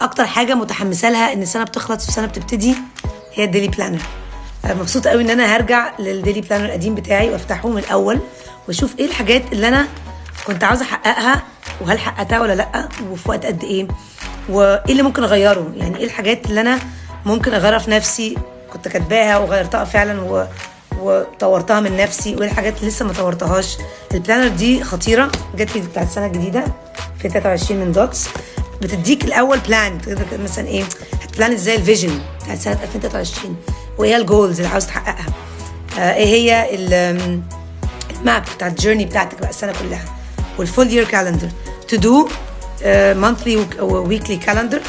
اكتر حاجه متحمسه لها ان السنه بتخلص والسنه بتبتدي هي الديلي بلانر. مبسوطه قوي ان انا هرجع للديلي بلانر القديم بتاعي وافتحه من الاول واشوف ايه الحاجات اللي انا كنت عاوزه احققها وهل حققتها ولا لا وفي وقت قد ايه، وايه اللي ممكن اغيره. يعني ايه الحاجات اللي انا ممكن اغيرها في نفسي كنت كاتباها وغيرتها فعلا وطورتها من نفسي، وايه الحاجات اللي لسه ما طورتهاش. البلانر دي خطيره، جت لي بتاعت السنه الجديده في 23 من دوتس. بتديك الاول بلان مثلا ايه هتبلان ازاي الفيجن بتاعت سنه 2023 وايه الجولز اللي عاوز تحققها، ايه هي الماب بتاعت الجيرني بتاعتك بقى السنه كلها، والفول يير كالندر تو دو مانثلي وويكلي كالندر.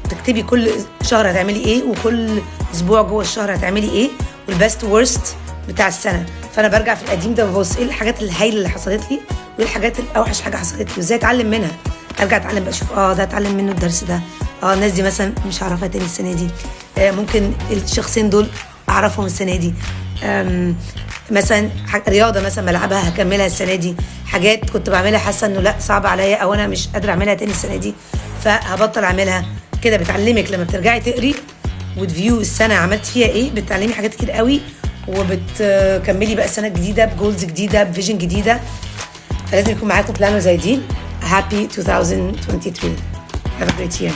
تكتبي كل شهر هتعملي ايه وكل اسبوع جوه الشهر هتعملي ايه، والبست وورست بتاع السنه. فانا برجع في القديم ده وببص ايه الحاجات الهايله اللي حصلت لي وايه الحاجات الاوحش حاجه حصلت لي وازاي اتعلم منها. ارجع اتعلم بقى اشوف ده اتعلم منه الدرس ده، الناس دي مثلا مش هعرفها تاني السنه دي، ممكن الشخصين دول اعرفهم السنه دي. مثلا رياضه مثلا بلعبها هكملها السنه دي، حاجات كنت بعملها حاسه انه لا صعبه عليا او انا مش قادره اعملها تاني السنه دي فهبطل اعملها. كده بتعلمك لما بترجعي تقري وتفيو السنه عملت فيها ايه، بتعلمي حاجات كتير قوي وبتكملي بقى السنه الجديده بجولز جديده بفيجن جديده. فلازم يكون معاكم بلانر زي دي. Happy 2023. Have a great year.